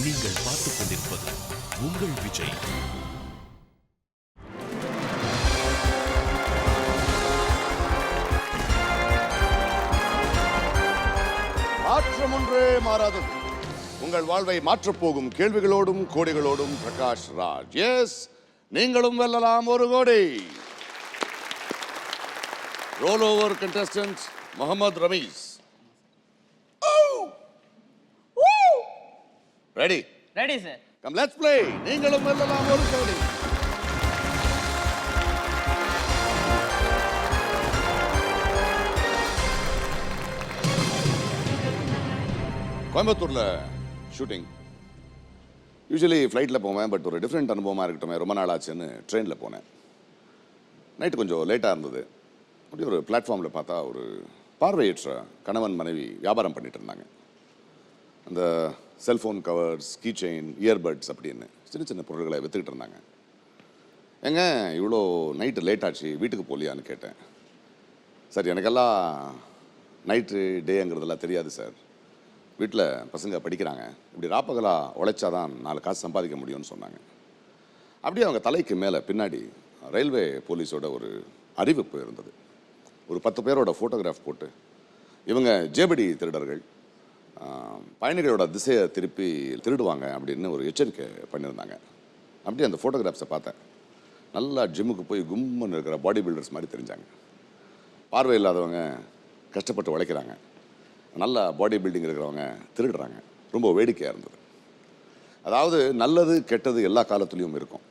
நீங்கள் பார்த்துக் கொண்டிருப்பது உங்கள் விஜய். மாற்றம் ஒன்றே மாறாதது. உங்கள் வாழ்வை மாற்றப்போகும் கேள்விகளோடும் கோடிகளோடும் பிரகாஷ் ராஜ். எஸ், நீங்களும் வெல்லலாம் 1 கோடி. Roll over contestant Mohammed Ramees. Ready? Ready sir. Come let's play. நீங்களும் வெல்லலாம் 1 கோடி. கோயம்புத்தூரில் ஷூட்டிங். யூஸ்வலி ஃப்ளைட்டில் போவேன், பட் ஒரு டிஃப்ரெண்ட் அனுபவமாக இருக்கட்டும், ரொம்ப நாள் ஆச்சுன்னு ட்ரெயினில் போனேன். நைட்டு கொஞ்சம் லேட்டாக இருந்தது. அப்படி ஒரு பிளாட்ஃபார்மில் பார்த்தா ஒரு பார்வையற்ற கணவன் மனைவி வியாபாரம் பண்ணிட்டு இருந்தாங்க. அந்த cellphone covers, key chain, earbuds அப்படின்னு சின்ன சின்ன பொருட்களை விற்றுக்கிட்டு இருந்தாங்க. ஏங்க இவ்வளோ நைட்டு லேட் ஆச்சு, வீட்டுக்கு போகலையான்னு கேட்டேன். சார், எனக்கெல்லாம் நைட்டு டேங்கிறதெல்லாம் தெரியாது சார். வீட்டில் பசங்க படிக்கிறாங்க, இப்படி ராப்பகலாக உழைச்சாதான் 4 காசு சம்பாதிக்க முடியும்னு சொன்னாங்க. அப்படியே அவங்க தலைக்கு மேலே பின்னாடி ரயில்வே போலீஸோட ஒரு அறிவிப்பு இருந்தது. ஒரு 10 பேரோட ஃபோட்டோகிராஃப் போட்டு, இவங்க ஜேபடி திருடர்கள், பயணிகளோட திசையை திருப்பி திருடுவாங்க அப்படின்னு ஒரு எச்சரிக்கை பண்ணியிருந்தாங்க. அப்படியே அந்த ஃபோட்டோகிராஃப்ஸை பார்த்தேன். நல்லா ஜிம்முக்கு போய் கும்முன்னு இருக்கிற பாடி பில்டர்ஸ் மாதிரி தெரிஞ்சாங்க. பார்வை இல்லாதவங்க கஷ்டப்பட்டு உழைக்கிறாங்க, நல்ல பாடி பில்டிங் இருக்கிறவங்க திருடுறாங்க. ரொம்ப வேடிக்கையாக இருந்தது. அதாவது நல்லது கெட்டது எல்லா காலத்துலேயும் இருக்கும்.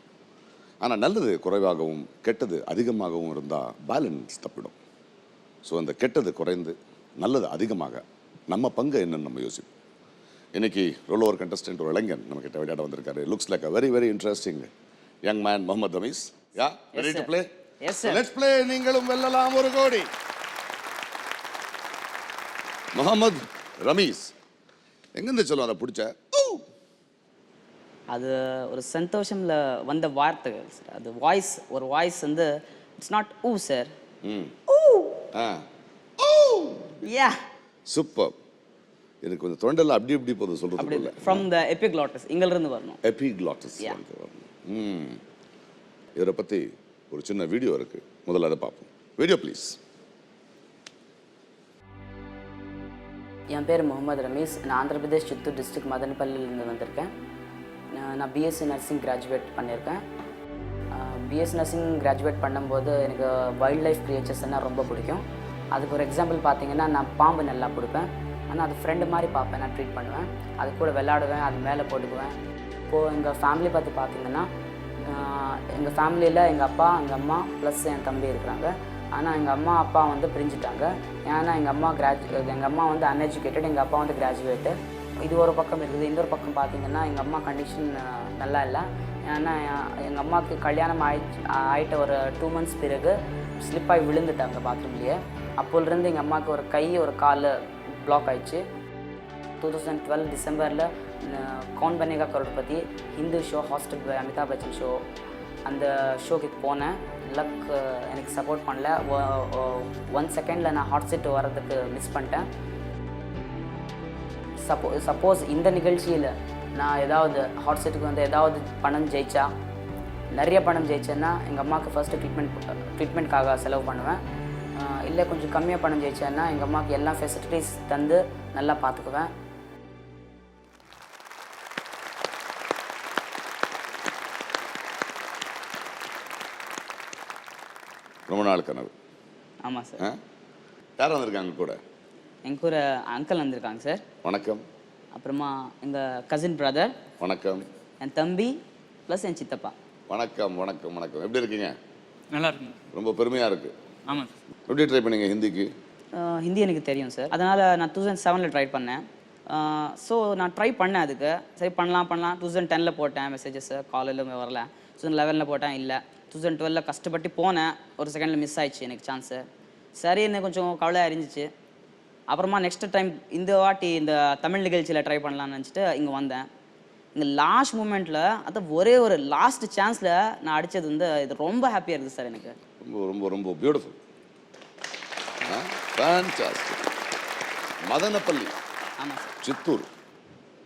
ஆனால் நல்லது குறைவாகவும் கெட்டது அதிகமாகவும் இருந்தால் பேலன்ஸ் தப்பிடும். ஸோ அந்த கெட்டது குறைந்து நல்லது அதிகமாக நம்ம பங்கு என்னன்னு நம்ம யோசிப்போம். இன்னைக்கு ரோல் ஓவர் கண்டஸ்டன்ட் ஒரு இளைஞன் நம்ம கிட்ட விளையாட வந்திருக்காரு. Looks like a very very interesting young man Mohammed Ramees. Yeah, ready to play? Yes sir. Let's play. நீங்களும் வெல்லலாம் 1 கோடி. முகமது ரமீஸ், எங்கேருந்து சொல்லுவாங்க பிடிச்ச? அது ஒரு சந்தோஷம்ல வந்த வார்த்தைகள் சார். அது வாய்ஸ், ஒரு வாய்ஸ் வந்து இட்ஸ் நாட் ஊ சார். Yeah, super. எனக்கு கொஞ்சம் தொண்டெல்லாம் அப்படி இப்படி போகுது சொல்றது இல்ல. ஃப்ரம் த எபிக்ளாட்டஸ், இங்கிலிருந்து வரணும். எபிக்ளாட்டஸ் வரணும். இவரை பற்றி ஒரு சின்ன வீடியோ இருக்கு, முதல்ல அதை பார்ப்போம். Video please. என் பேர் முகமது ரமீஸ். நான் ஆந்திர பிரதேஷ் சித்தூர் டிஸ்ட்ரிக்ட் மதனப்பள்ளியிலேருந்து வந்திருக்கேன். நான் பிஎஸ்சி நர்சிங் கிராஜுவேட் பண்ணியிருக்கேன். பிஎஸ்சி நர்சிங் கிராஜுவேட் பண்ணும்போது எனக்கு வைல்ட் லைஃப் கிரியேச்சர்ஸ்னால் ரொம்ப பிடிக்கும். அதுக்கு ஒரு எக்ஸாம்பிள் பார்த்தீங்கன்னா, நான் பாம்பு நல்லா பிடிப்பேன். ஆனால் அது ஃப்ரெண்டு மாதிரி பார்ப்பேன், நான் ட்ரீட் பண்ணுவேன். அது கூட விளையாடுவேன், அது மேலே போட்டுக்குவேன். இப்போது எங்கள் ஃபேமிலி பற்றி பார்த்தீங்கன்னா, எங்கள் ஃபேமிலியில் எங்கள் அப்பா, எங்கள் அம்மா ப்ளஸ் என் தம்பி இருக்கிறாங்க. ஆனால் எங்கள் அம்மா அப்பா வந்து பிரிஞ்சுட்டாங்க. ஏன்னா எங்கள் அம்மா வந்து அன்எஜுகேட்டட், எங்கள் அப்பா வந்து கிராஜுவேட்டு. இது ஒரு பக்கம் இருக்குது. இன்னொரு பக்கம் பார்த்தீங்கன்னா, எங்கள் அம்மா கண்டிஷன் நல்லா இல்லை. ஏன்னா எங்கள் அம்மாவுக்கு கல்யாணம் ஆகிட்ட ஒரு 2 months பிறகு ஸ்லிப்பாகி விழுந்துட்டாங்க பாத்ரூம்லேயே. அப்போலேருந்து எங்கள் அம்மாவுக்கு ஒரு கை ஒரு கால் பிளாக் ஆயிடுச்சு. 2012 டிசம்பரில் Kaun Banega Crorepati Hindi show hosted by Amitabh Bachchan show, அந்த ஷோக்கு போனேன். லக் எனக்கு சப்போர்ட் பண்ணல. 1 செகண்டில் நான் ஹாட் செட் வர்றதுக்கு மிஸ் பண்ணிட்டேன். சப்போஸ் இந்த நிகழ்ச்சியில் நான் ஏதாவது ஹாட் செட்டுக்கு வந்து ஏதாவது பணம் ஜெயிச்சா, நிறைய பணம் ஜெயிச்சேன்னா எங்கள் அம்மாவுக்கு ஃபஸ்ட்டு ட்ரீட்மெண்ட்காக செலவு பண்ணுவேன். இல்லை கொஞ்சம் கம்மியாக பணம் ஜெயிச்சேன்னா எங்கள் அம்மாவுக்கு எல்லா ஃபெசிலிட்டிஸ் தந்து நல்லா பார்த்துக்குவேன். ரொம்ப நாள் கனவு. ஆமாம் சார். யார் வந்திருக்காங்க கூட? எங்கள் கூட அங்கிள் வந்திருக்காங்க சார். வணக்கம். அப்புறமா எங்கள் கசின் பிரதர். வணக்கம். என் தம்பி ப்ளஸ் என் சித்தப்பா. வணக்கம் வணக்கம் வணக்கம். எப்படி இருக்கீங்க? நல்லா இருக்குங்க. ரொம்ப பெருமையாக இருக்குது. ஆமாம். எப்படி ட்ரை பண்ணீங்க ஹிந்திக்கு? ஹிந்தி எனக்கு தெரியும் சார். அதனால் நான் 2007 ட்ரை பண்ணேன். ஸோ நான் ட்ரை பண்ணேன். அதுக்கு சரி பண்ணலாம் 2010 போட்டேன் மெசேஜஸ், காலில் வரல. 2011 போட்டேன், இல்லை. 2012 கஷ்டப்பட்டு போனேன், ஒரு செகண்டில் மிஸ் ஆயிடுச்சு எனக்கு சான்ஸு. சரி, எனக்கு கொஞ்சம் கவலையாக இருந்துச்சு. அப்புறமா நெக்ஸ்ட் டைம் இந்த வாட்டி இந்த தமிழ் நிகழ்ச்சியில் ட்ரை பண்ணலாம்னு நினச்சிட்டு இங்கே வந்தேன். இந்த லாஸ்ட் மூமெண்ட்டில் அது ஒரே ஒரு லாஸ்ட் சான்ஸில் நான் அடித்தது வந்து இது ரொம்ப ஹாப்பியாக இருக்குது சார் எனக்கு. ரொம்ப ரொம்ப ரொம்ப பியூட்டிஃபுல். ஃபேன்டாஸ்டிக். మదనపల్లి, చిత్తూరు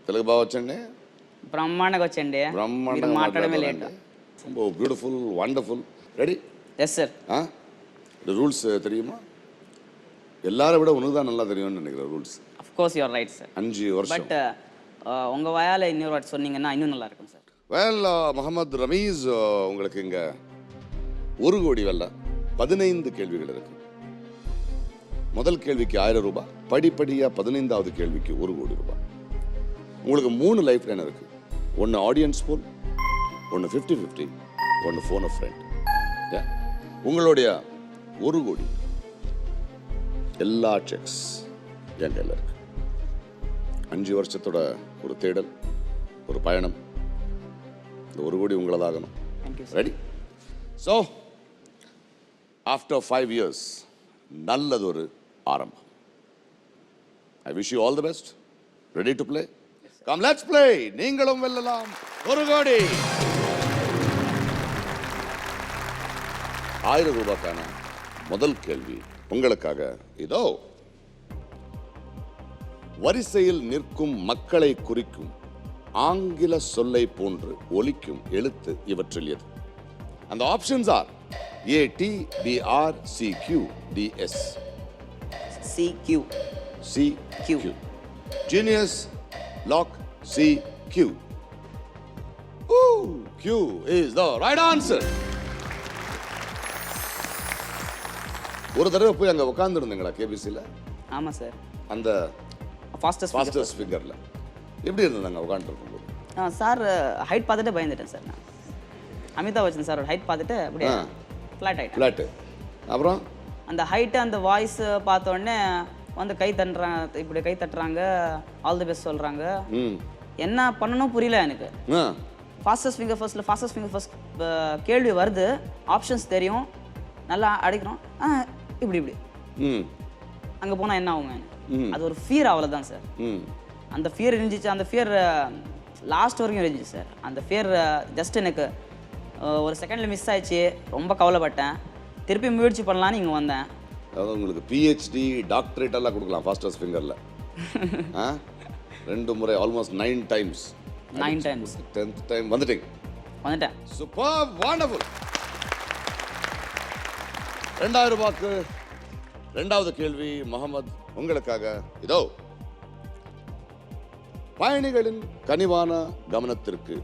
తెలుగు బాగా వచ్చండి. బ్రహ్మాండంగా వచ్చండి మీరు బ్రహ్మాండంగా మాట్లాడమే లేట్ ரொம்ப beautiful wonderful ready yes sir இந்த ரூல்ஸ் தெரியுமா எல்லாரை விட உனக்கு தான் நல்லா தெரியும்னு நினைக்கிறேன் rules of course you are right sir 5 வருஷம் பட் உங்கள் வாயால் இன்னொரு வாட்டி சொன்னீங்கன்னா இன்னும் நல்லா இருக்கும் சார் வெல் முகமது ரமீஸ் உங்களுக்கு இங்க 1 கோடி வெல்ல 15 கேள்விகள் இருக்கு முதல் கேள்விக்கு 1000 ரூபாய் படிப்படியா 15வது கேள்விக்கு 1 கோடி ரூபாய் உங்களுக்கு 3 லைஃப் லைன் இருக்கு ஒன்னு ஆடியன்ஸ் போல் ஒன்னு 50-50 ஒன்னு ஃபோன் ஆஃப் ஃப்ரெண்ட் உங்களுடைய 1 கோடி எல்லா செக்ஸ் என் கையில் இருக்கு 5 வருஷத்தோட ஒரு தேடல் ஒரு பயணம் இந்த 1 கோடி உங்களதாகணும் thank you sir ready so after 5 years நல்லதொரு ஆரம்பம் I wish you all the best ready to play come let's play நீங்களும் வெல்லலாம் 1 கோடி 1000 ரூபாய்க்கான முதல் கேள்வி உங்களுக்காக இதோ வரிசையில் நிற்கும் மக்களை குறிக்கும் ஆங்கில சொல்லை போன்று ஒலிக்கும் எழுத்து இவற்றில் எது அந்த options R ATBRCQDS CQ CQ Genius Lock CQ Ooh, Q is the right answer. ஒரு தடவை போய் அங்க உட்கார்ந்துருந்தீங்களா கேபிசில ஆமாம் சார் அந்த ஃபாஸ்டஸ்ட் ஃபிகர்ல எப்படி இருந்தது அங்க உட்கார்ந்து இருக்கும்போது சார் ஹைட் பார்த்துட்டு பயந்துட்டேன் சார் நான் அமிதாப் பச்சன் சாரோட ஹைட் பார்த்துட்டு அப்படியே ஃப்ளாட் ஆகிட்டேன் ஃபிளாட் அப்புறம் அந்த ஹைட்டு அந்த வாய்ஸ் பார்த்த உடனே வந்து கை தட்டுறாங்க இப்படி கை தட்டுறாங்க ஆல் தி பெஸ்ட் சொல்கிறாங்க என்ன பண்ணணும் புரியல எனக்கு ஃபாஸ்டஸ்ட் ஃபிங்கர் ஃபர்ஸ்ட் கேள்வி வருது ஆப்ஷன்ஸ் தெரியும் நல்லா அடிக்கிறோம் இப்படி அங்கே போனால் என்ன ஆகுங்க அது ஒரு ஃபியர் அவ்வளோதான் சார் அந்த ஃபியர் இருந்துச்சு அந்த ஃபியர் லாஸ்ட் வரைக்கும் இருந்துச்சு சார் அந்த ஃபியர் ஜஸ்ட் எனக்கு ஒரு செகண்டில் மிஸ் ஆயிடுச்சு ரொம்ப கவலைப்பட்டேன் திருப்பி முயற்சி பண்ணலான்னு இங்கே வந்தேன் அதாவது உங்களுக்கு பிஹெச்டி டாக்டரேட் எல்லாம் கொடுக்கலாம் ஃபாஸ்டஸ்ட் ஃபிங்கரில் 2 முறை ஆல்மோஸ்ட் 9 times 10th டைம் வந்துட்டேன் சூப்பர் வண்டர்ஃபுல் 2000 ரூபாய்க்கு 2வது கேள்வி முகமது உங்களுக்காக இதோ பயணிகளின் கனிவான கவனத்திற்கு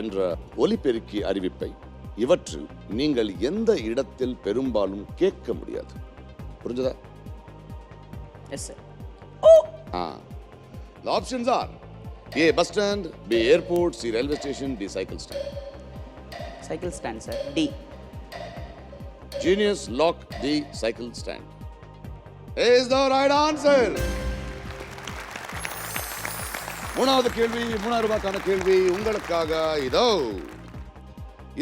என்ற ஒலிபெருக்கி அறிவிப்பை இவற்றில் நீங்கள் எந்த இடத்தில் பெரும்பாலும் கேட்க முடியாது புரிஞ்சதா yes sir The options are A bus stand, B airport, C railway station, D cycle stand. Cycle stand sir D Genius lock the cycle stand. Is the right answer. 3வது கேள்வி 3000 ரூபாய்க்கான கேள்வி உங்களுக்காக இதோ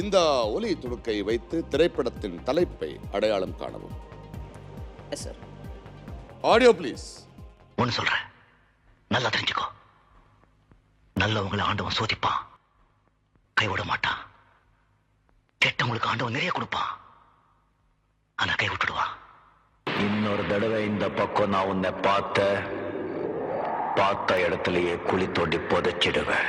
இந்த ஒலி துணுக்கை வைத்து திரைப்படத்தின் தலைப்பை அடையாளம் காணவும் எஸ் சார் ஆடியோ ப்ளீஸ் ஒன்னு சொல்றேன் நல்லா தெரிஞ்சுக்கோ நல்லவங்களை ஆண்டவன் சோதிப்பான் கைவிட மாட்டான் கெட்டவங்களுக்கு ஆண்டவன் நிறைய கொடுப்பான் ஆனா கை விட்டுடுவான் இன்னொரு தடவை இந்த பக்கம் நான் உன்னை பார்த்த இடத்துலயே குழி தோண்டி புதைச்சிடுவேன்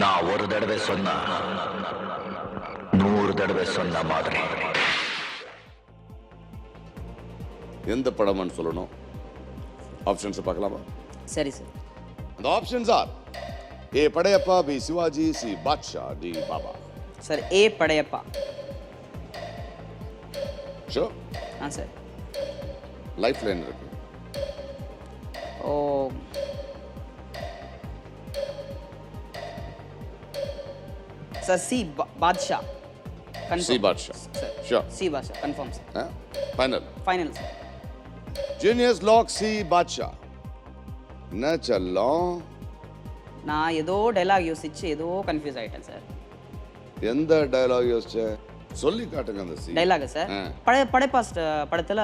நான் ஒரு தடவை சொன்னா 100 தடவை சொன்ன மாதிரி எந்த படம்னு சொல்லணும் ஆப்ஷன்ஸ் பார்க்கலாமா சரி சார் அந்த options are A Padayappa B Sivaji C Baasha D Baba sir A Padayappa sure sir lifeline இருக்கு oh sir C Baasha C Baasha sure C Baasha confirm sir final sir genius lock C Baasha என்ன செல்லம் நான் ஏதோ டைலாக் யோசிச்சு ஏதோ கன்ஃபியூஸ் ஆகிட்டேன் சார் எந்த டயலாக் யோசிச்ச சொல்லி காட்டுங்க அந்த சி டைலாக் சார் படைப்பா படத்தில்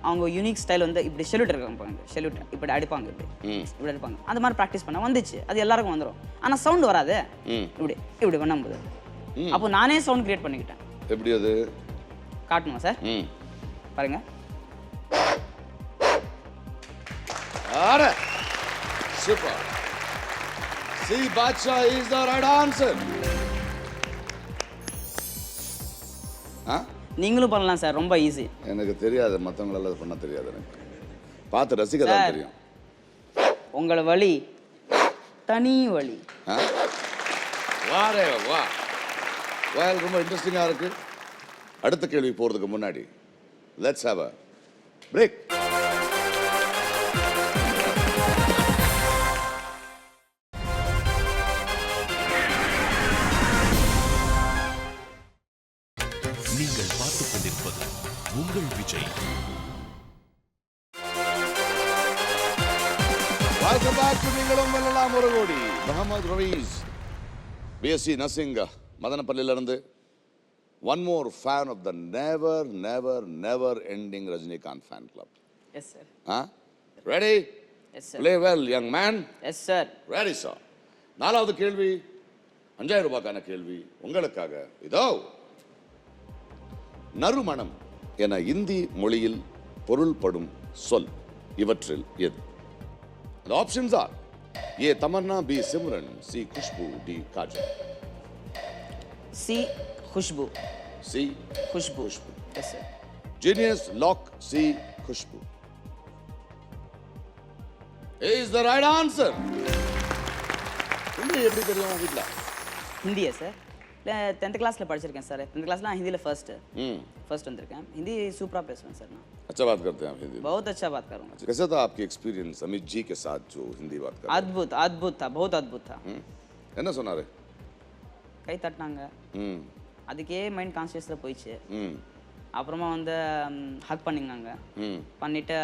அவங்க யூனிக் ஸ்டைல் வந்து இப்படி ஷெல்யூட் இருக்காங்க ஷெல்யூட் இப்படி அடிப்பாங்க இப்படி அடிப்பாங்க அந்த மாதிரி ப்ராக்டிஸ் பண்ண வந்துச்சு அது எல்லாருக்கும் வந்துடும் ஆனால் சவுண்ட் வராது இப்படி பண்ணும்போது அப்போ நானே சவுண்ட் கிரியேட் பண்ணிக்கிட்டேன் எப்படி அது காட்டணுமா சார் பாருங்க Are. Super. C. Bacha is the right answer. நீங்களும் பண்ணலாம் சார், ரொம்ப ஈஸி. எனக்கு தெரியாது, மற்றவங்களால அது பண்ண தெரியாது. எனக்கு பார்த்து ரசிக்க தான் தெரியும். உங்கள வழி தனி வழி. வாரே வா. வேல் ரொம்ப இன்ட்ரெஸ்டிங்காக இருக்கு. அடுத்த கேள்வி போகிறதுக்கு முன்னாடி லெட்ஸ் ஹேவ் அ பிரேக். நீங்கள் பார்த்துக் கொண்டிருப்பது உங்கள் விஜய். வெல்கம் பேக் டு நீங்களும் வெல்லலாம் ஒரு கோடி. முகமது ரவீஸ், பிஎஸ்சி நர்சிங், மதனப்பள்ளியிலிருந்து. One more fan of the never never never ending Rajinikanth fan club. Yes sir. Ready? Yes sir. Play well young man. Yes sir. Ready sir. 4வது கேள்வி 5000 ரூபாய்க்கான கேள்வி உங்களுக்காக. இதோ. நறுமணம் என இந்தி மொழியில் பொருள்படும் சொல் இவற்றில் எது? The options are A. Tamanna, B. Simran, C. Khushbu, D. Kajal. C. Khushbu. C. Khushbu. Yes sir. Genius lock C. Khushbu is the right answer. Hindi எப்படி தெரியும் வீட்ல? ஹிந்தியா சார்? 10th கிளாஸ்ல படிச்சிருக்கேன் சார். 10th கிளாஸ்ல நான் हिंदी फर्स्ट வந்திருக்கேன். हिंदी सूपरा பேசுவேன் சார் நான். अच्छा बात करते हैं आप हिंदी? बहुत अच्छा बात करूंगा. कैसा था आपकी एक्सपीरियंस अमित जी के साथ जो हिंदी बात कर? अद्भुत अद्भुत था, बहुत अद्भुत था. என்ன சொன்னாரு? கை தட்டினாங்க. அதுக்கே மைண்ட் கான்ஷியஸ்ல போயிடுச்சு. அப்புறமா வந்து ஹக் பண்ணினாங்க. பண்ணிட்டு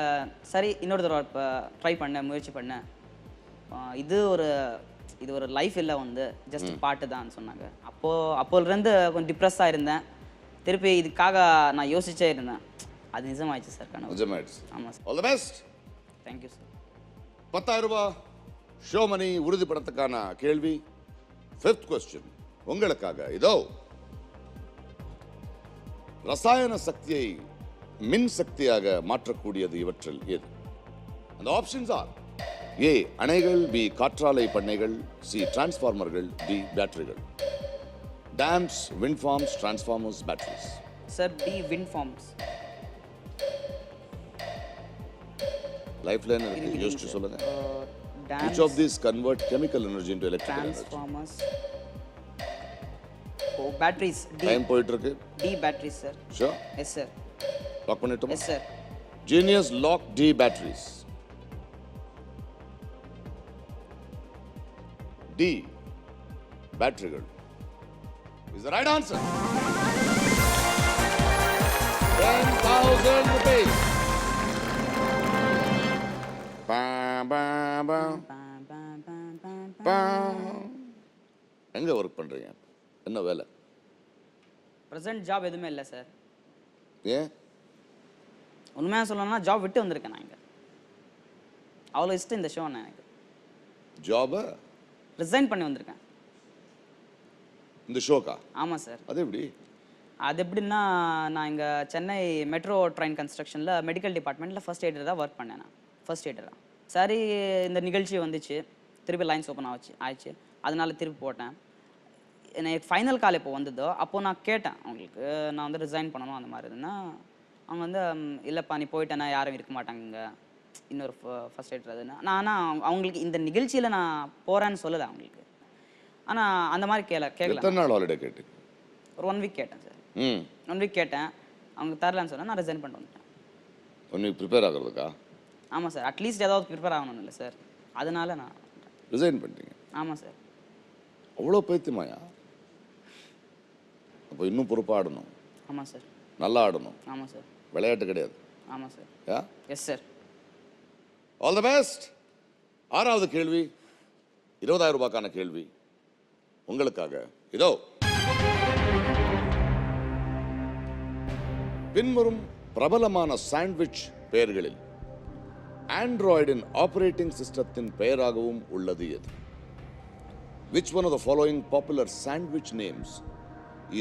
சரி இன்னொரு தடவை ட்ரை பண்ண முயற்சி பண்ணேன். இது ஒரு லைஃப் இல்லை, வந்து ஜஸ்ட் பாட்டு தான் சொன்னாங்க. அப்போலேருந்து கொஞ்சம் டிப்ரெஸ்ஸாக இருந்தேன். திருப்பி இதுக்காக நான் யோசிச்சே இருந்தேன். அது நிஜமாயிடுச்சு சார். நிஜமாயிடுச்சு. ஆமாம் sir. All the best. Thank you sir. 10000 ரூபாய் ஷோ மணி உறுதிப்படத்துக்கான கேள்வி. 5th question உங்களுக்காக. இதோ. ரசாயன சக்தியை மின் சக்தியாக மாற்றக்கூடியது இவற்றில் எது? அந்த ஆப்ஷன்ஸ் ஆர் ஏ அணைகள், பி காற்றாலை பண்ணைகள், சி டிரான்ஸ்ஃபார்மர்கள், டி பேட்டரிகள். Dams, wind farms, transformers, batteries. Sir D wind farms. Lifeline இருக்கு, யோசிச்சு சொல்லுங்க. Which of these convert chemical energy into electrical energy? Transformers. Batteries. Time போயிட்டு இருக்கு. D batteries sir. Sure? Yes sir. Lock பண்ணிட்டோமா? Yes sir. Genius lock D batteries. D பேட்டரிகள் is the right answer. 10,000 rupees. எங்க work பண்றீங்க? என்ன வேலை? Present job எதுவுமே இல்லை சார். ஏன்? உண்மையாக சொல்லணும்னா ஜாப் விட்டு வந்திருக்கேன் நான். இங்கே அவ்வளோ இஷ்டம் இந்த ஷோ. எனக்கு ஜாபா ரிசைன் பண்ணி வந்திருக்கேன் இந்த ஷோக்கா? ஆமாம் சார். அது எப்படி? அது எப்படின்னா, நான் இங்கே சென்னை மெட்ரோ ட்ரெயின் கன்ஸ்ட்ரக்ஷனில் மெடிக்கல் டிபார்ட்மெண்ட்டில் ஃபர்ஸ்ட் எய்டர் தான் ஒர்க் பண்ணேன். நான் ஃபர்ஸ்ட் எய்டராக. சரி இந்த நிகழ்ச்சி வந்துச்சு, திருப்பி லைன்ஸ் ஓப்பன் ஆயிடுச்சு. அதனால திருப்பி போட்டேன். எனக்கு ஃபைனல் கால் எப்போ வந்ததோ அப்போது நான் கேட்டேன் அவங்களுக்கு, நான் வந்து ரிசைன் பண்ணணும் அந்த மாதிரி இருந்தேன்னா, அவங்க வந்து இல்லைப்பா நீ போயிட்டேன்னா யாரும் இருக்க மாட்டாங்க இங்கே, இன்னொரு ஃபர்ஸ்ட் எய்டர் அதுன்னா. நான் ஆனால் அவங்களுக்கு இந்த நிகழ்ச்சியில் நான் போகிறேன்னு சொல்லலை அவங்களுக்கு. ஆனால் அந்த மாதிரி கேட்கல. எத்தனை நாள் ஹாலிடே கேட்டு? ஒரு 1 வீக் கேட்டேன் சார். 1 வீக் கேட்டேன். அவங்க தரலன்னு சொன்னால் நான் ரிசைன் பண்ணிட்டு வந்துட்டேன். 1 வீக் ப்ரிப்பேர் ஆகிறதுக்கா? ஆமாம் சார். அட்லீஸ்ட் ஏதாவது ப்ரிப்பேர் ஆகணும் இல்லை சார், அதனால நான் ரிசைன் பண்ணிட்டீங்க? ஆமாம் சார். அவ்வளோ பைத்தியமாயா? அப்போ இன்னும் பொறுப்பாக ஆடணும். ஆமாம் சார். நல்லா ஆடணும். ஆமாம் சார். விளையாட்டு கிடையாது. ஆமாம் sir. Yeah? Yes sir. All the best. 6வது கேள்வி 20000 ரூபாய்க்கான கேள்வி உங்களுக்காக. இதோ. பின்வரும் பிரபலமான சாண்ட்விச் பெயர்களில் ஆண்ட்ராய்டின் ஆபரேட்டிங் சிஸ்டத்தின் பெயராகவும் உள்ளது எது? Which one of the following popular sandwich names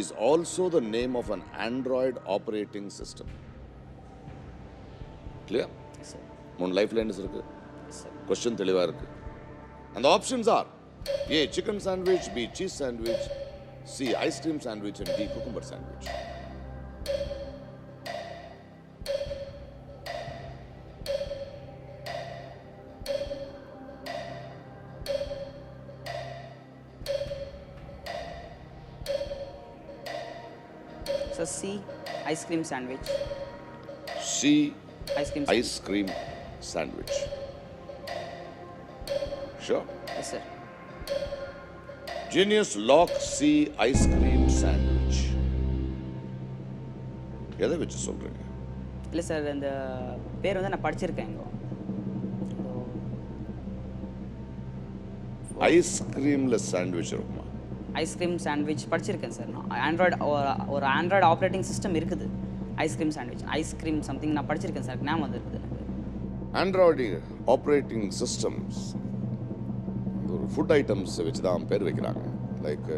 is also the name of an Android operating system? Clear? Yes sir. 3 lifelines இருக்கு. Yes sir. கொஸ்டின் தெளிவாக இருக்கு. அந்த options are A chicken sandwich, B cheese sandwich, C ice cream sandwich and D cucumber sandwich. So C, ice cream sandwich. C Ice cream. Ice cream sandwich. Sure. Yes, sir. Genius lock C ice cream sandwich. எதை வச்சு சொல்றீங்க? இல்லை sir, இந்த பேர் வந்து நான் படிச்சிருக்கேன் இங்கே. ஐஸ்கிரீம்ல சாண்ட்விச் இருக்குமா? ஐஸ்கிரீம் சாண்ட்விச் படிச்சிருக்கேன் சார். நான் ஒரு ஆண்ட்ராய்டு ஆப்ரேட்டிங் சிஸ்டம் இருக்குது ஐஸ்கிரீம் சாண்ட்விச். ஐஸ்கிரீம் சம்திங் நான் படிச்சிருக்கேன் சார். ஞாபகம் வந்துருக்குது எனக்கு. ஆண்ட்ராய்டு ஆப்ரேட்டிங் சிஸ்டம்ஸ் ஒரு ஃபுட் ஐட்டம்ஸ் வச்சு தான் பேர் வைக்கிறாங்க. Like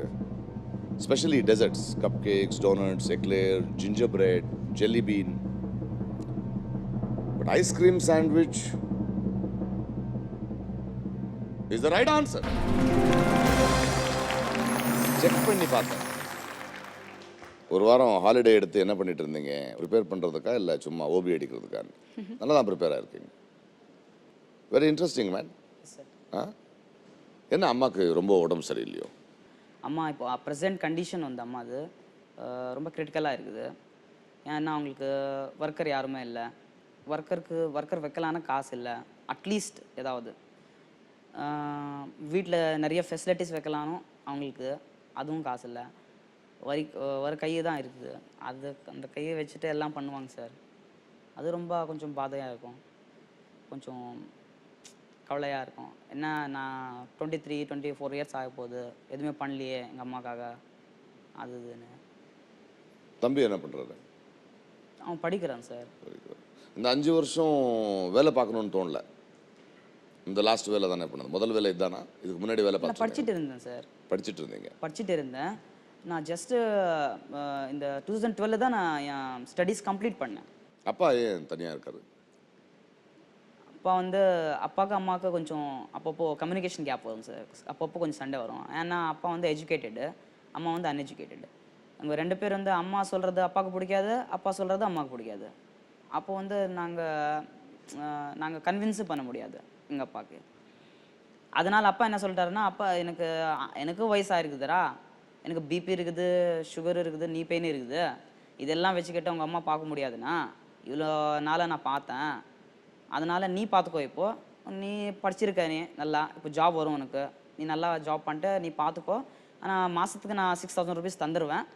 specially desserts, cupcakes, donuts, eclair, gingerbread, jelly bean. But ice cream sandwich is the right answer. Check பண்ணி பார்த்தேன். ஒரு வாரம் ஹாலிடே எடுத்து என்ன பண்ணிட்டு இருந்தீங்க? ப்ரிப்பேர் பண்ணுறதுக்கா இல்லை சும்மா ஓபி அடிக்கிறதுக்கா? நல்லா தான் ப்ரிப்பேராக இருக்கீங்க. Very interesting man. ஆ, என்ன அம்மாவுக்கு ரொம்ப உடம்பு சரியில்லையோ? அம்மா இப்போ ப்ரெசென்ட் கண்டிஷன் வந்து அம்மா அது ரொம்ப கிரிட்டிக்கலாக இருக்குது. ஏன்னா அவங்களுக்கு ஒர்க்கர் யாருமே இல்லை. ஒர்க்கர் வைக்கலான காசு இல்லை. அட்லீஸ்ட் ஏதாவது வீட்டில் நிறைய ஃபெசிலிட்டிஸ் வைக்கலானோ அவங்களுக்கு அதுவும் காசு இல்லை. ஒரு கை தான் இருக்குது. அந்த கையை வச்சுட்டு எல்லாம் பண்ணுவாங்க சார். அது ரொம்ப கொஞ்சம் பாதையாக இருக்கும், கொஞ்சம் கவலையாக இருக்கும். என்ன, நான் 23-24 இயர்ஸ் ஆக போகுது, எதுவுமே பண்ணலையே எங்கள் அம்மாக்காக. அதுன்னு. தம்பி என்ன பண்ணுறாரு? அவன் படிக்கிறான் சார். இந்த 5 வருஷம் வேலை பார்க்கணுன்னு தோணல? இந்த லாஸ்ட் வேலை தானே பண்ணது? முதல் வேலை இதுதானா? இதுக்கு முன்னாடி வேலை பார்த்து படிச்சுட்டு இருந்தேன் சார். படிச்சுட்டு இருந்தேன். நான் ஜஸ்ட்டு இந்த 2012 தான் நான் என் ஸ்டடீஸ் கம்ப்ளீட் பண்ணேன். அப்பா ஏன் தனியாக இருக்காரு? அப்பா வந்து அப்பாவுக்கு அம்மாவுக்கு கொஞ்சம் அப்பப்போ கம்யூனிகேஷன் கேப் வரும் சார். அப்பப்போ கொஞ்சம் சண்டை வரும். ஏன்னா அப்பா வந்து எஜுகேட்டடு, அம்மா வந்து அன்எஜுகேட்டடு. அவங்க 2 பேர் வந்து அம்மா சொல்கிறது அப்பாவுக்கு பிடிக்காது, அப்பா சொல்கிறது அம்மாவுக்கு பிடிக்காது. அப்போ வந்து நாங்கள் கன்வின்ஸு பண்ண முடியாது எங்கள் அப்பாவுக்கு. அதனால் அப்பா என்ன சொல்லிட்டாருன்னா, அப்பா எனக்கு வயசாகிருக்குதுடா, எனக்கு பிபி இருக்குது, சுகர் இருக்குது, நீ பெயின் இருக்குது, இதெல்லாம் வச்சுக்கிட்டு அவங்க அம்மா பார்க்க முடியாதுண்ணா. இவ்வளோ நாளாக நான் பார்த்தேன், அதனால் நீ பார்த்துக்கோ. இப்போது நீ படிச்சிருக்க, நீ நல்லா இப்போ ஜாப் வரும் உனக்கு, நீ நல்லா ஜாப் பண்ணிட்டு நீ பார்த்துக்கோ. ஆனால் மாதத்துக்கு நான் 6000 rupees தந்துடுவேன்.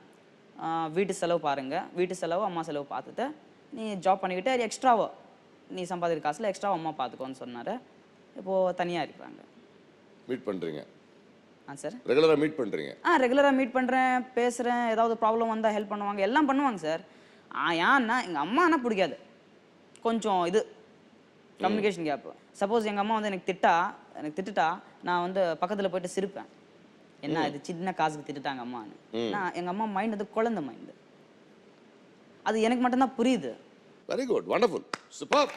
வீட்டு செலவு பாருங்கள், வீட்டு செலவு அம்மா செலவு பார்த்துட்டு நீ ஜாப் பண்ணிக்கிட்டு எக்ஸ்ட்ராவோ நீ சம்பாதிக்கிற காசில் எக்ஸ்ட்ரா அம்மா பார்த்துக்கோன்னு சொன்னார். இப்போது தனியாக இருக்கிறாங்க. மீட் பண்ணுறீங்க? சார் ரெகுலராக மீட் பண்ணுறீங்க? ரெகுலராக மீட் பண்ணுறேன், பேசுகிறேன். ஏதாவது ப்ராப்ளம் வந்தால் ஹெல்ப் பண்ணுவாங்க, எல்லாம் பண்ணுவாங்க சார். ஏன்னா எங்கள் அம்மானா பிடிக்காது, கொஞ்சம் இது கம்யூனிகேஷன் கேப்பு. சப்போஸ் எங்கள் அம்மா வந்து எனக்கு திட்டுட்டா நான் வந்து பக்கத்தில் போயிட்டு சிரிப்பேன். என்ன இது சின்ன காசுக்கு திட்டுட்டாங்க அம்மான்னு. நான் எங்கள் அம்மா மைண்ட் அது குழந்தை மைண்டு, அது எனக்கு மட்டும்தான் புரியுது. Very good, wonderful, super.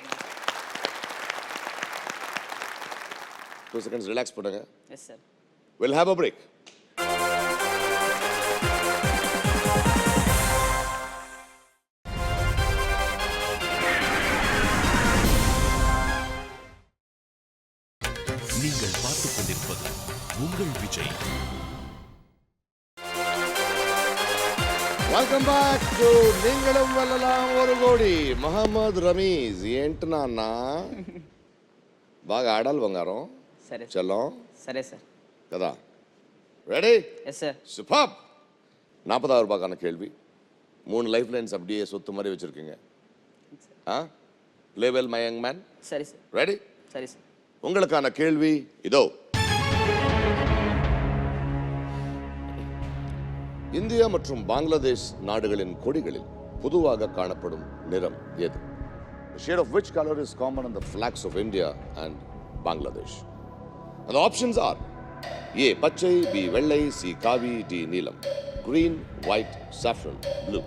2 seconds relax பண்ணுங்க. Yes sir. We'll have a break. நீங்கள் பார்த்துக் கொண்டிருப்பது உங்கள் விஜய். వెల్కమ్ బ్యాక్ టు நீங்களும் வெல்லலாம் 1 కోடி. మహమ్మద్ రమీజ్ ఏంటన్నా అన్నా బాగా ఆడాలి బంగారం. సరే చలో. సరే సార్. కదా, ரெடி? Yes sir. சூப்பர். 40,000 ரூபாய்க்கான கேள்வி. 3 லைஃப் லைன்ஸ் அப்படியே சொத்து மாதிரி வச்சிருக்கீங்க. Play well my young man. சரி சார். ரெடி? சரி சார். உங்களுக்கான கேள்வி இதோ. இந்தியா மற்றும் பங்களாதேஷ் நாடுகளின் கொடிகளில் பொதுவாக காணப்படும் நிறம் எது? The shade of which color is common on the flags of India and Bangladesh? And the options are A. பச்சை, B. வெள்ளை, C. காவி, D. நீலம். Green, white, saffron, blue.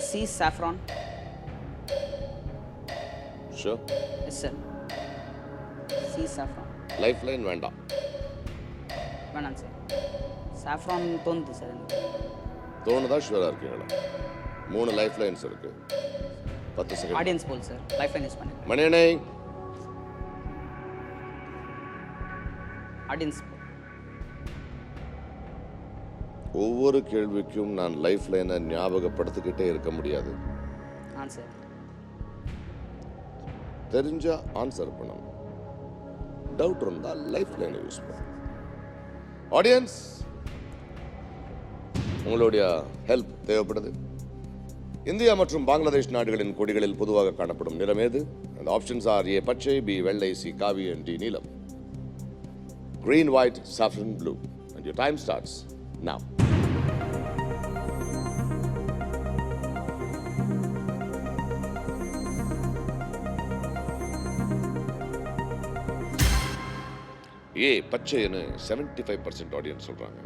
C saffron. Sure. Yes sir, C saffron. Lifeline வேண்டாம். வேணாங்க sir, saffron தோணுது sir எனக்கு. தோணுதா? ஷுவராக இருக்கீங்களா? 3 லைஃப் லைன்ஸ் இருக்கு. 10 செகண்ட். ஆடியன்ஸ் போல் சார், லைஃப் லைன் யூஸ் பண்ணிருக்கேன். மணியனை. ஆடியன்ஸ். ஒவ்வொரு கேள்விக்கும் நான் லைஃப் லைனை ஞாபகப்படுத்திக்கிட்டே இருக்க முடியாது. சார் தெரிஞ்சா ஆன்சர் பண்ணணும். டவுட் இருந்தால் லைஃப் லைனை யூஸ் பண்ணணும். ஆடியன்ஸ், உங்களுடைய ஹெல்ப் தேவைப்படுது. இந்தியா மற்றும் பங்களாதேஷ் நாடுகளின் கொடிகளில் பொதுவாக காணப்படும் நிறம் ஏது? அந்த ஆப்ஷன்ஸ் ஆர்: ஏ பச்சை, பி வெள்ளை, சி காவி, and டி நீலம். Green, white, saffron, blue. And your time starts now. A பச்சைன்னு 75% ஆடியன்ஸ் சொல்றாங்க.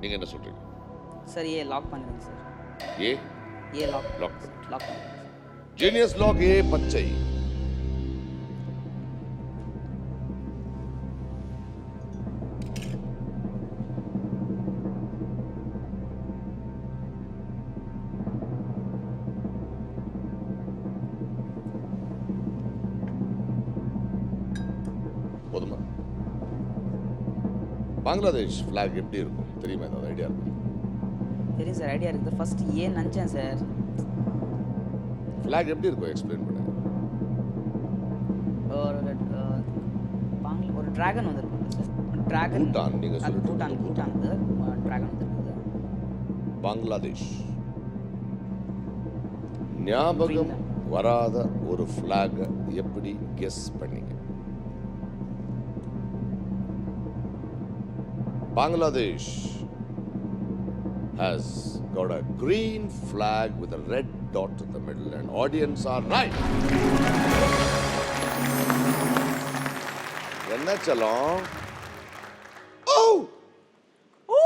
நீங்க என்ன சொல்றீங்க? சார் ஏ லாக் பண்ணிடுங்க சார். ஏ லாக் பண்ணுங்க. லாக் பண்ணுங்க. ஜீனியஸ் லாக் ஏ பச்சை. போதுமா? பங்களாதேஷ் ஃபிளாக் எப்படி இருக்கும் தெரியுமா? ஏதாவது ஐடியா இருக்கும்? தெரியும் சார், ஐடியா இருக்குது. ஃபர்ஸ்ட் ஏன் நினச்சேன் சார். ஃபிளாக் எப்படி இருக்கும் எக்ஸ்பிளைன் பண்ணுங்க. ஒரு டிராகன் வந்துருக்கு சார். டிராகன். பூட்டான் நீங்க சொல்லுங்க. பூட்டான் டிராகன் வந்துருக்கு. பங்களாதேஷ். ஞாபகம் வராத ஒரு ஃபிளாக் எப்படி கெஸ் பண்ணீங்க? Bangladesh has got a green flag with a red dot in the middle, and audience are right. என்ன செல்லம்? ஓ ஓ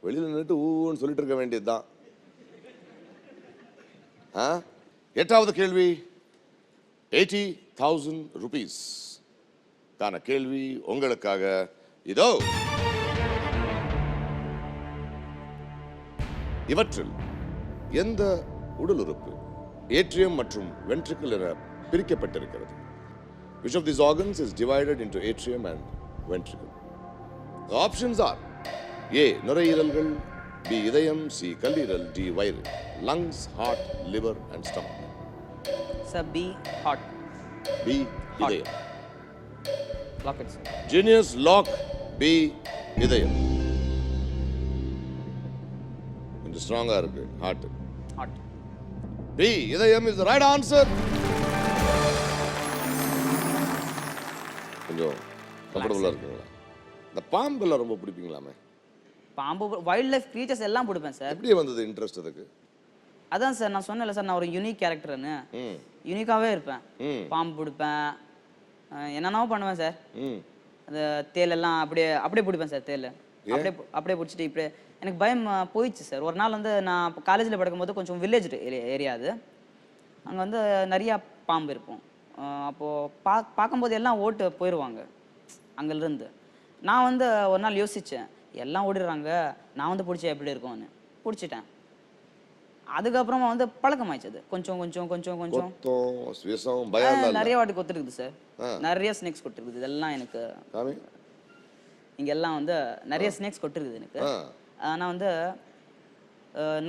வெளியில நின்னுட்டு ஊன்னு சொல்லிட்டு இருக்க வேண்டியதுதான். எட்டாவது கேள்வி 80,000 rupees கான கேள்வி உங்களுக்காக இதோ. இவற்றில் எந்த உடல் உறுப்பு ஏட்ரியம் மற்றும் வென்ட்ரிக்கிள் என பிரிக்கப்பட்டிருக்கிறது? Which of these organs is divided into atrium and ventricle? The options are: A நுரையீரல்கள், B இதயம், C கல்லீரல், D வயிறு. Lungs, heart, liver and stomach. Sir B heart. B இதயம். Lock it sir. Genius lock B இதயம். கொஞ்சம் ஸ்ட்ராங்கா இருக்கு heart. Heart. B இதயம் is the right answer. கொஞ்சம் கம்ஃபர்டபுளா இருக்குங்களா? இந்த பாம்பெல்லாம் ரொம்ப பிடிப்பீங்களாமே? பாம்பு, வைல்ட் லைஃப் க்ரீச்சர்ஸ் எல்லாம் பிடிப்பேன் சார். எப்படி வந்தது இன்ட்ரெஸ்ட் அதுக்கு? அதான் சார் நான் சொன்னேன்ல சார், நான் ஒரு யூனிக் கேரக்டர்னு. யூனிக்காவே இருப்பேன். பாம்பு பிடிப்பேன், என்னென்னவோ பண்ணுவேன் சார். அந்த தேலெல்லாம் அப்படியே பிடிப்பேன் சார். தேல் அப்படியே பிடிச்சிட்டு இப்படியே எனக்கு பயம் போயிடுச்சு சார். ஒரு நாள் வந்து நான் காலேஜில் படிக்கும்போது கொஞ்சம் வில்லேஜ் ஏரியா அது. அங்கே வந்து நிறையா பாம்பு இருக்கும். அப்போது பார்க்கும்போது எல்லாம் ஓட்டு போயிடுவாங்க அங்கேருந்து. நான் வந்து ஒரு நாள் யோசித்தேன், எல்லாம் ஓடிடுறாங்க, நான் வந்து பிடிச்சா எப்படி இருக்கும்னு பிடிச்சிட்டேன். அதுக்கப்புறமா வந்து பழக்கமாயிடுச்சு. கொஞ்சம் கொஞ்சம் கொஞ்சம் கொஞ்சம் நிறைய வாட்டி கொத்துருக்குது சார். நிறைய ஸ்னேக்ஸ் கொட்டிருக்குது. இதெல்லாம் எனக்கு இங்கெல்லாம் வந்து நிறைய ஸ்னேக்ஸ் கொட்டிருக்குது எனக்கு. ஆனால் வந்து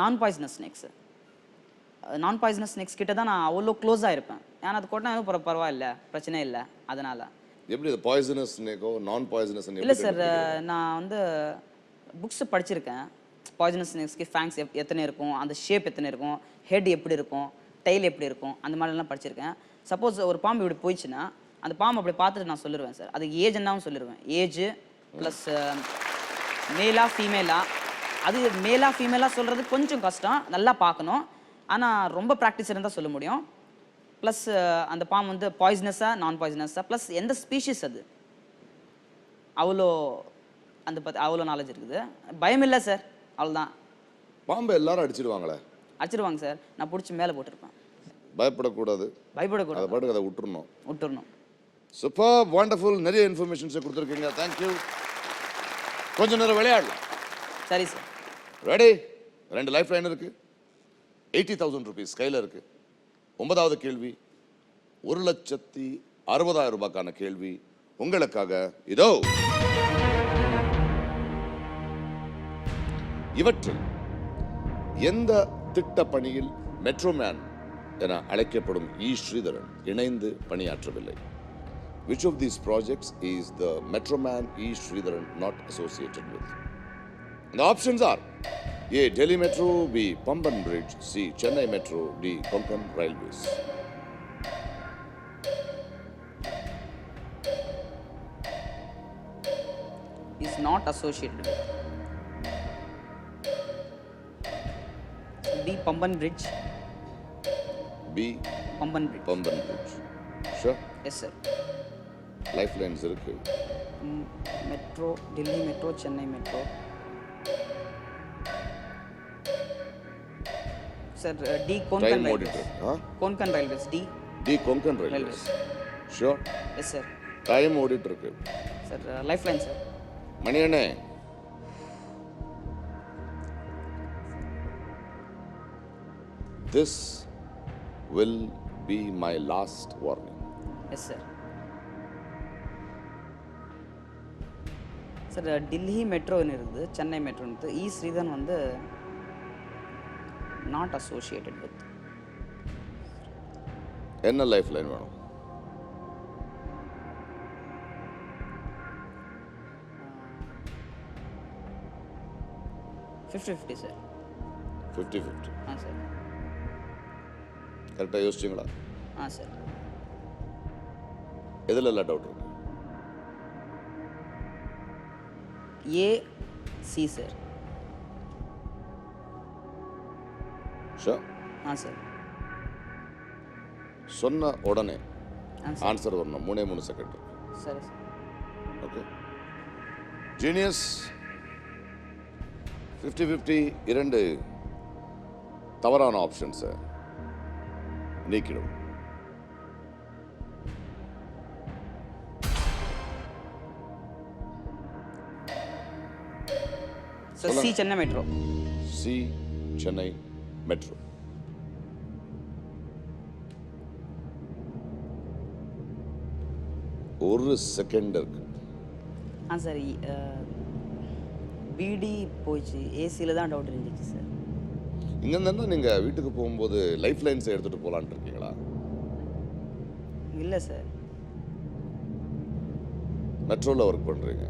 நான் பாய்சனஸ் ஸ்னேக்ஸ் கிட்ட தான் நான் அவ்வளோ க்ளோஸாக இருப்பேன். ஏன்னா அது கொட்டினா எதுவும் பரவாயில்ல, பிரச்சனை இல்லை. அதனால எப்படி பாய்சனஸ் ஸ்னேக்கோ நான் பாய்சனஸ் இல்லை சார். நான் வந்து புக்ஸ் படிச்சிருக்கேன். பாய்சனஸ் ஸ்னேக்ஸ்க்கு ஃபேங்ஸ் எத்தனை இருக்கும், அந்த ஷேப் எத்தனை இருக்கும், ஹெட் எப்படி இருக்கும், டைல் எப்படி இருக்கும், அந்த மாதிரிலாம் படிச்சிருக்கேன். சப்போஸ் ஒரு பாம்பு இப்படி போயிடுச்சுன்னா அந்த பாம்பு அப்படி பார்த்துட்டு நான் சொல்லிடுவேன் சார். அதுக்கு ஏஜ் என்னவும் சொல்லிடுவேன். ஏஜ் ப்ளஸ் மேலா ஃபீமேலா. அது மேலா ஃபீமேலா சொல்கிறது கொஞ்சம் கஷ்டம், நல்லா பார்க்கணும். ஆனால் ரொம்ப ப்ராக்டிஸ் இருந்தால் சொல்ல முடியும். ப்ளஸ் அந்த பாம்பு வந்து பாய்சனஸா நான் பாய்சனஸா, ப்ளஸ் எந்த ஸ்பீஷீஸ் அது, அவ்வளோ நாலேஜ் இருக்குது. பயம் இல்லை சார், அவ்வளோதான். பாம்பை எல்லாரும் அடிச்சிடுவாங்களே, அடிச்சிடுவாங்க சார். நான் பிடிச்சி மேலே போட்டிருப்பேன். பயப்படக்கூடாது, அதை பயப்படக்கூடாது, பாட்டுக்கு அதை விட்டுறணும். விட்டுறணும். சூப்பர், வண்டர்ஃபுல், நிறைய இன்ஃபர்மேஷன்ஸை கொடுத்துருக்கீங்க. தேங்க்யூ. கொஞ்ச நேரம் விளையாடலாம். சரி சார். ரெடி? 2 லைஃப் லைன் இருக்கு, 80,000 rupees கையில் இருக்கு. 9வது கேள்வி 1,60,60,000 ரூபாய்க்கான கேள்வி உங்களுக்காக இதோ. இவற்றில் எந்த திட்ட பணியில் மெட்ரோமேன் என அழைக்கப்படும் இ. ஸ்ரீதரன் இணைந்து பணியாற்றவில்லை? Which of these projects is the Metroman E. Sridharan not associated with? And the options are A. Delhi Metro, B. Pamban Bridge, C. Chennai Metro, D. Konkan Railways. Is not associated with. B. Pamban Bridge. B. Pamban Bridge. Pamban Bridge. Sure. Yes sir. Lifelines இருக்கு. Metro, Delhi metro, Chennai metro. Sir D Konkan Time Railways. auditor. Konkan Railways. D D. Konkan Railways. Sure. Yes sir. Time audit இருக்கு. Sir lifeline sir. மணியண்ணே, this will be my last warning. Yes sir. Sir Delhi மெட்ரோன்னு இருக்குது, சென்னை மெட்ரோன்னு இருக்குது. E. Sreedharan வந்து not associated with. என்ன lifeline வேணும்? Fifty 50 sir. 50-50. ஆ சார். கரெக்டாக யோசிச்சிங்களா? ஆ சார். எதில் எல்லாம் டவுட் இருக்கு? A C sir. Sure. A sir. சொன்ன உடனே ஆ சார். ஆன்சர் வரணும். 3 செகண்ட். சரி சார். ஓகே. ஜீனியஸ். 50-50 2 தவறான ஆப்ஷன்ஸை நீக்கிடும். Sir C Chennai metro. C Chennai metro. ஒரு செகண்ட் இருக்கு. ஆ சார். பிடி போயிடுச்சு, ஏசியில் தான் டவுட் இருந்துச்சு சார். இங்கேருந்து நீங்கள் வீட்டுக்கு போகும்போது லைஃப் லைன்ஸை எடுத்துகிட்டு போகலான்ட்டு இருக்கீங்களா? இல்லை சார். மெட்ரோவில் ஒர்க் பண்ணுறீங்க,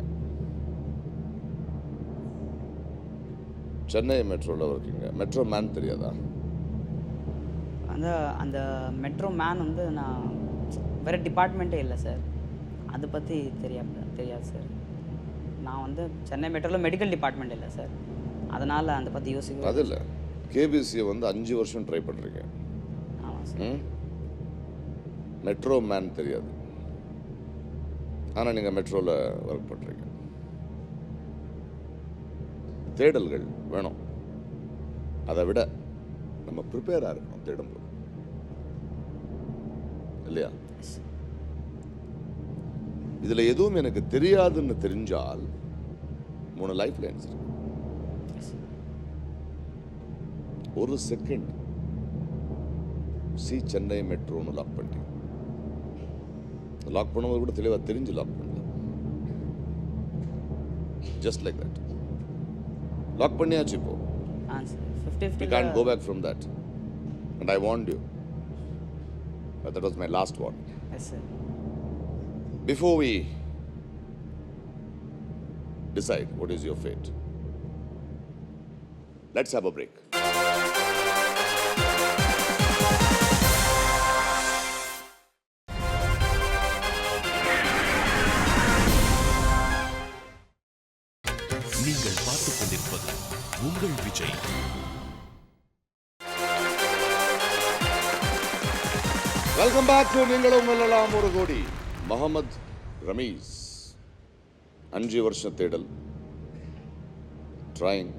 சென்னை மெட்ரோவில் ஒர்க்கிங்க. மெட்ரோ மேன் தெரியாதா? அந்த அந்த மெட்ரோ மேன் வந்து நான் வேறு டிபார்ட்மெண்ட்டே இல்லை சார், அதை பற்றி தெரியாது சார். நான் வந்து சென்னை மெட்ரோவில் மெடிக்கல் டிபார்ட்மெண்ட் இல்லை சார், அதனால் அதை பற்றி யோசிக்க. அது இல்லை, கேபிசியை வந்து 5 வருஷம் ட்ரை பண்ணுறீங்க. ஆமாம் சார். மெட்ரோ மேன் தெரியாது, ஆனால் நீங்கள் மெட்ரோவில் ஒர்க் பண்ணுறீங்க. தேடல்கள் வேணும், அதை விட நம்ம ப்ரிப்பேராக இருக்கணும் தேடும்போது, இல்லையா? இதில் எதுவும் எனக்கு தெரியாதுன்னு தெரிஞ்சால் 3 லைஃப் லைன்ஸ் இருக்கு. ஒரு செகண்ட் சி சென்னை மெட்ரோன்னு லாக் பண்ணிட்டீங்க. லாக் பண்ணும்போது கூட தெளிவாக தெரிஞ்சு லாக் பண்ணல, ஜஸ்ட் லைக் தட் லாக் பண்ணியாச்சு. இப்போ you can't go back from that, and I warned you, but that was my last warning. Yes sir. Before we decide what is your fate, let's have a break. நீங்கள் பார்த்துக் கொண்டிருப்பது உங்கள் Vijay. Welcome back to நீங்களும் வெல்லலாம் ஒரு கோடி. முகமது ரமீஸ் 5 வருஷ தேடல், ட்ரைங்,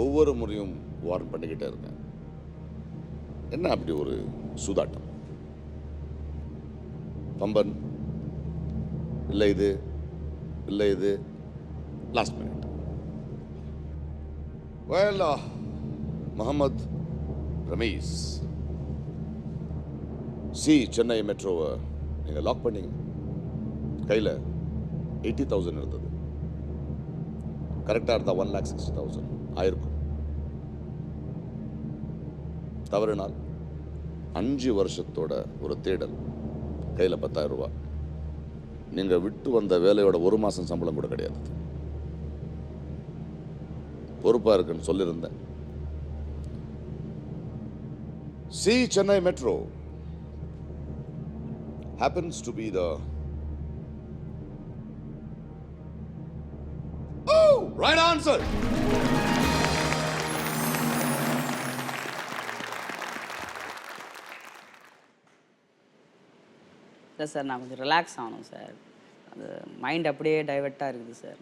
ஒவ்வொரு முறையும் வார்ன் பண்ணிக்கிட்டே இருக்கேன். என்ன அப்படி ஒரு சூதாட்டம்? பம்பன் இல்லை இது இல்லை இது, last minute. Well, Mohammed Ramees, Chennai மெட்ரோவை நீங்கள் லாக் பண்ணீங்க. கையில் 80,000 இருந்தது. கரெக்டாக இருந்தால் 1,60,000 ஆயிருக்கும். தவறுனால் 5 வருஷத்தோட ஒரு தேடல், கையில் 10,000 ரூபாய். நீங்கள் விட்டு வந்த வேலையோட 1 மாதம் சம்பளம் கூட கிடையாது. பொறுப்பாக இருக்குன்னு சொல்லியிருந்தேன். Chennai metro happens to be the right answer. இல்லை சார், நான் கொஞ்சம் ரிலாக்ஸ் ஆகணும் சார். அது மைண்ட் அப்படியே டைவர்ட்டாக இருக்குது சார்.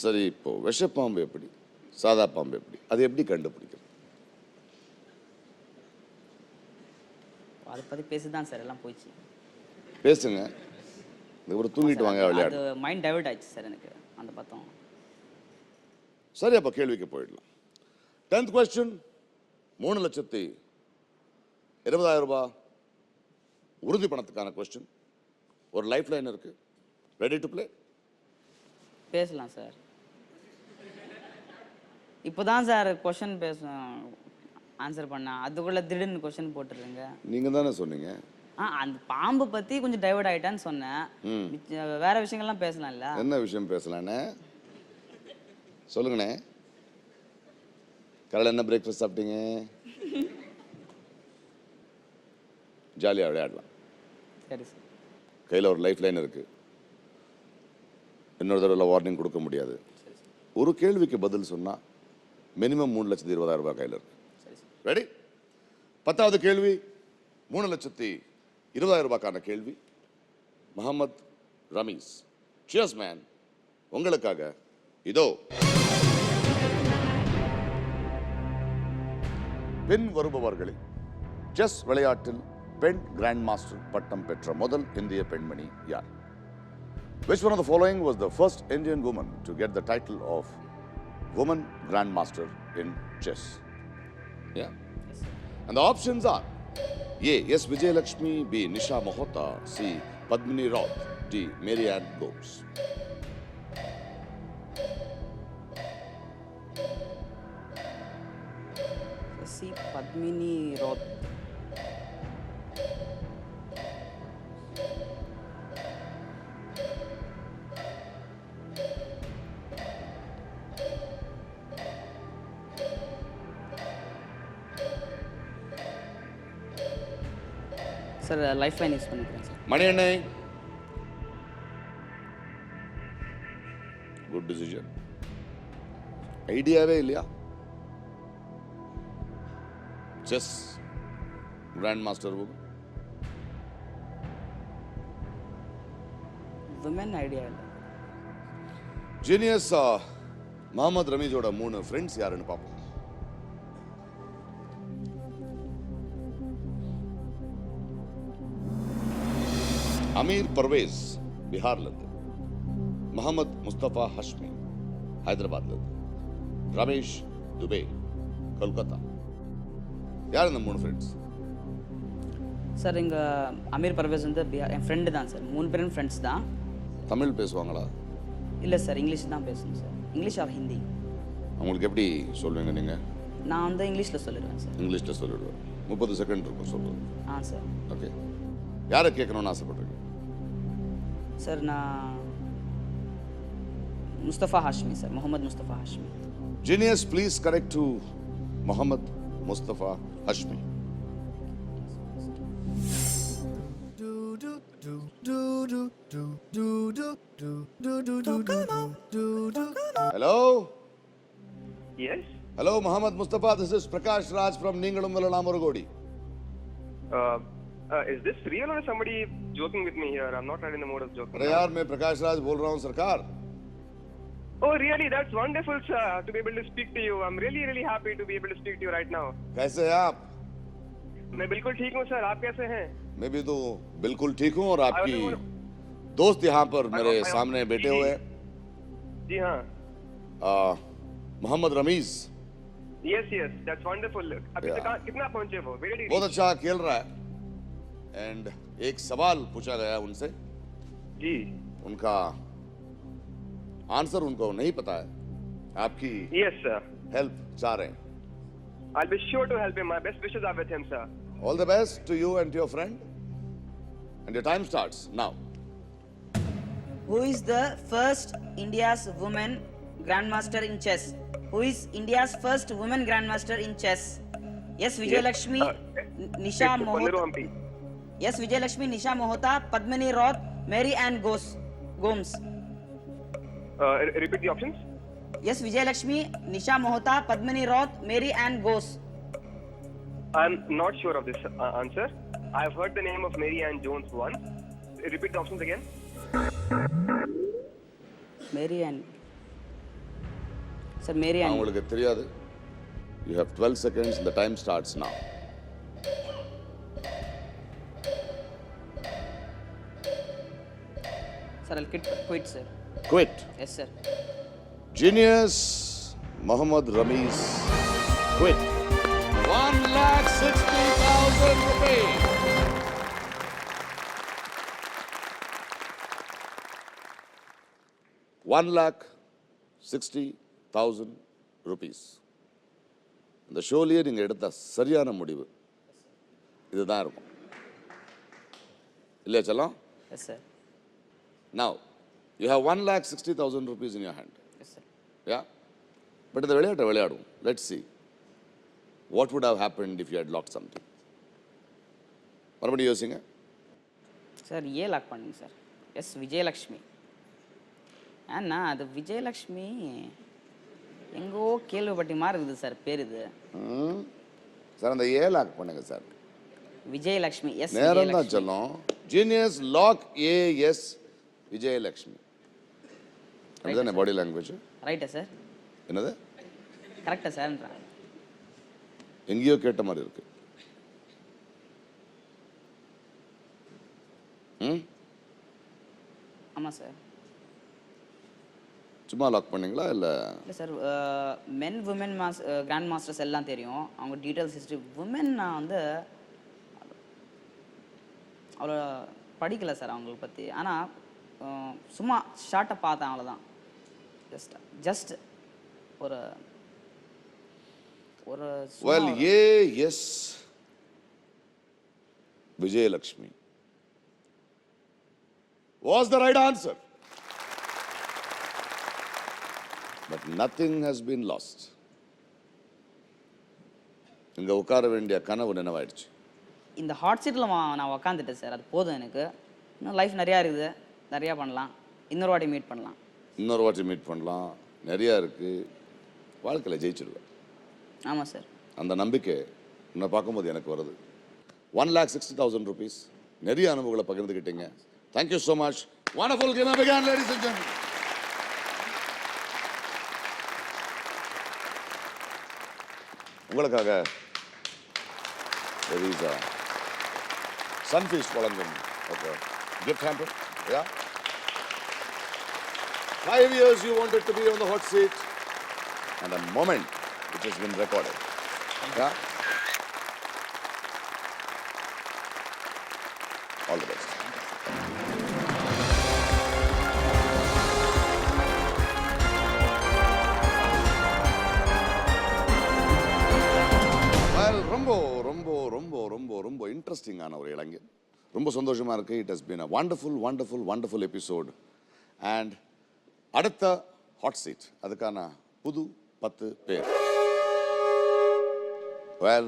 சரி, இப்போ விஷப்பாம்பு எப்படி, சாதா பாம்பு எப்படி, அது எப்படி கண்டுபிடிக்கிறது? அதை பற்றி பேசி தான் சார் எல்லாம் போயிடுச்சு. பேசுங்க. ஒரு தூங்கிட்டு வாங்க, விளையாடு. அது மைண்ட் டைவர்ட் ஆயிடுச்சு சார் எனக்கு அந்த பத்தம். சரி, அப்போ கேள்விக்கு போயிடலாம். 10th question, 3,20,000 ரூபாய் உறுதி பணத்துக்கான கொஸ்டின். ஒரு லைஃப் லைன் இருக்கு. Ready to play? பேசலாம் சார். இப்போ தான் சார் கொஷின் ஆன்சர் பண்ணேன், அதுக்குள்ளே திடீர்னு கொஷின் போட்டுருங்க. நீங்கள் தானே சொன்னீங்க. அந்த பாம்பு பற்றி கொஞ்சம் டைவர்ட் ஆகிட்டான்னு சொன்னேன். வேற விஷயங்கள்லாம் பேசலாம்ல. என்ன விஷயம் பேசலாண்ணே? சொல்லுங்கண்ணே. காலையில் என்ன பிரேக்ஃபாஸ்ட் சாப்பிட்டீங்க? ஜாலியாக விளையாடலாம். சரி சார். கையில் ஒரு லைஃப் லைன் இருக்குது. இன்னொரு தடவை வார்னிங் கொடுக்க முடியாது. ஒரு கேள்விக்கு பதில் சொன்னால் மினிமம் 3,20,000 ரூபாய் கையில் இருக்கு. ரெடி? 10வது கேள்வி 3,20,000 ரூபாய்க்கான கேள்வி. முகமது ரமீஸ், சியர்ஸ் மேன், உங்களுக்காக இதோ. பின் வருபவர்களில் செஸ் விளையாட்டில் பெண் கிராண்ட் மாஸ்டர் பட்டம் பெற்ற முதல் இந்திய பெண்மணி யார்? Which one of the following was the first Indian woman to get the title of Woman Grandmaster in chess? Yeah? Yes. And the options are A. S. Vijayalakshmi, B. Nisha Mohota, C. Padmini Roth, D. Marianne Gomes. C Padmini Roth. Sir lifeline use பண்ணிக்கிறேன் sir. Mani அண்ணே, good decision. ஐடியாவே இல்லையா? Chess grandmaster women idea இல்லை. Genius Mohammed ரமீஸோட 3 friends யாருன்னு பார்ப்போம். அமீர் பர்வேஸ் பீகார்ல இருந்து, முகமது முஸ்தபா ஹஷ்மி ஹைதராபாத்ல இருந்து, ரமேஷ் துபே கொல்கத்தா. யார் இந்த 3 ஃப்ரெண்ட்ஸ்? சார் இங்கே அமீர் பர்வேஸ் வந்து என் ஃப்ரெண்டு தான் சார். 3 பேரும் ஃப்ரெண்ட்ஸ் தான். தமிழ் பேசுவாங்களா? இல்லை சார், இங்கிலீஷ் தான் பேசணும் சார். English or Hindi? உங்களுக்கு எப்படி சொல்லுவீங்க நீங்கள்? நான் வந்து இங்கிலீஷில் சொல்லிடுவேன் சார். இங்கிலீஷில் சொல்லிடுவேன். 30 செகண்ட் இருக்கும் சொல்லுவது. சார். ஓகே, யாரை கேட்கணும்னு ஆசைப்படுறீங்க? சார் நான் Mustafa Hashmi sir, Mohammed Mustafa Hashmi. Genius, please correct to Mohammed Mustafa Hashmi. Hello? Yes? Hello, Muhammad Mustafa. This is Prakash Raj from Ningalum Vellalam Orugodi. Is this real or is somebody joking with me here? I'm not really in the mode of joking. अरे यार, मैं प्रकाश राज बोल रहा हूँ सरकार. Oh, really? That's wonderful, sir, to be able to speak to you. I'm really, really happy to be able to speak to you right now. कैसे हैं आप? मैं बिल्कुल ठीक हूँ, सर. आप कैसे हैं? मैं भी तो बिल्कुल ठीक हूँ और आपकी I was- दोस्त यहाँ पर मेरे सामने बैठे जी, हुए जी हाँ. हैं Mohammad Ramiz Yes, yes. That's wonderful. अभी Yeah. तक कितना पहुँचे वो? Where did he बहुत reach? अच्छा खेल रहा है एंड एक सवाल पूछा गया उनसे जी. उनका आंसर उनको नहीं पता है आपकी Yes, sir. हेल्प चाह रहे हैं I'll be sure to help him. My best wishes are with him, sir. All the best to you and your friend and your time starts now Who is the first India's woman grandmaster in chess? Who is India's first woman grandmaster in chess? Yes, Vijayalakshmi, Nisha It's Panniru Mohota. Hampi. Yes, Vijayalakshmi, Nisha Mohota, Padmini Roth, Mary Ann Gomes. Repeat the options. Yes, Vijayalakshmi, Nisha Mohota, Padmini Roth, Mary Ann Gomes. I'm not sure of this answer. I've heard the name of Mary Ann Jones once. Repeat the options again. Mary Ann. Sir, Mary Ann. உங்களுக்கு தெரியாது you have 12 seconds the time starts now Sir, I'll quit, sir. quit Yes, sir. genius Mohammad Ramiz quit 1,60,000 rupees ₹1,60,000 இந்த ஷோலயே நீங்க எடுத்த சரியான முடிவு இதுதான் இருக்கும் இல்லையா செல்லம் Yes, sir. now you have 1,60,000 rupees in your hand Yes, sir. yeah but இந்த விளையாட்டை விளையாடுவோம் let's see what would have happened if you had locked something மறுபடியும் யோசிங்க சார் ஏ லாக் பண்ணுங்க சார். எஸ் விஜயலக்ஷ்மி. அண்ணா அது விஜயலக்ஷ்மி எங்கோ கேள்விப்பட்டி மாதிரி இருக்குது சார் பேர் இது. சார் அந்த ஏ லாக் பண்ணுங்க சார் விஜயலக்ஷ்மி. எஸ் நேரம் தான் சொல்லும் ஜீனியஸ் லாக் ஏஎஸ் விஜயலக்ஷ்மி அதுதானே பாடி லாங்குவேஜ் ரைட்டா சார்? என்னது கரெக்டா சார்ன்றா? எங்கேயோ கேட்ட மாதிரி இருக்கு ஆமாம் சார். சும்மா லாக் பண்ணீங்களா இல்லை இல்லை சார், மென் உமன் கிராண்ட் மாஸ்டர்ஸ் எல்லாம் தெரியும், அவங்க டீட்டெயில்ஸ் ஹிஸ்ட்ரி. உமன் நான் வந்து அவ்வளோ படிக்கலை சார் அவங்கள பற்றி. ஆனால் சும்மா ஷார்ட்டாக பார்த்தேன், அவ்வளோதான். ஜஸ்ட் ஒரு ஒரு well yes Vijayalakshmi was the right answer but nothing has been lost இங்க உட்கார வேண்டிய கனவு நினைவாயிடுச்சு இந்த ஹாட் சீட்டில் நான் உக்காந்துட்டேன் சார், அது போதும் எனக்கு. இன்னும் லைஃப் நிறையா இருக்குது, நிறையா பண்ணலாம். இன்னொரு வாட்டி மீட் பண்ணலாம். இன்னொரு வாட்டி மீட் பண்ணலாம், நிறையா இருக்குது, வாழ்க்கையில் ஜெயிச்சிடுவேன். ஆமாம் சார். அந்த நம்பிக்கை உன்னை பார்க்கும்போது எனக்கு வருது. 1,60,000 rupees நிறைய அனுபவங்களை பகிர்ந்துக்கிட்டீங்க. Thank you so much. Wonderful game began, ladies and gentlemen. உங்களுக்காக சன்ஃபீஸ்ட் வழங்கும் gift hamper. Yeah. 5 years you wanted to be on the hot seat and a moment which has been recorded. Yeah. All the best. Well, ரொம்ப ரொம்ப ரொம்ப ரொம்ப ரொம்ப இன்ட்ரெஸ்டிங்கான ஒரு இளைஞர். ரொம்ப சந்தோஷமா இருக்கு. It has been a wonderful wonderful wonderful episode. And அடுத்த ஹாட் சீட் அதுக்கான புது 10 பேர். Well,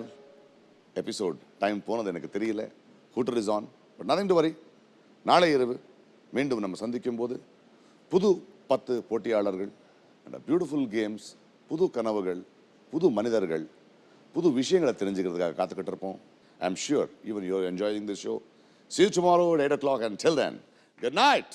எபிசோட் டைம் போனது எனக்கு தெரியல. Hooter is on, but nothing to worry. நாளை இரவு மீண்டும் நம்ம சந்திக்கும் போது புது 10 போட்டியாளர்கள் அண்ட் பியூட்டிஃபுல் கேம்ஸ், புது கனவுகள், புது மனிதர்கள், புது விஷயங்களை தெரிஞ்சுக்கிறதுக்காக காத்துக்கிட்டு இருப்போம். I am sure even you are enjoying this show. See you tomorrow at 8 o'clock. Until then, good night.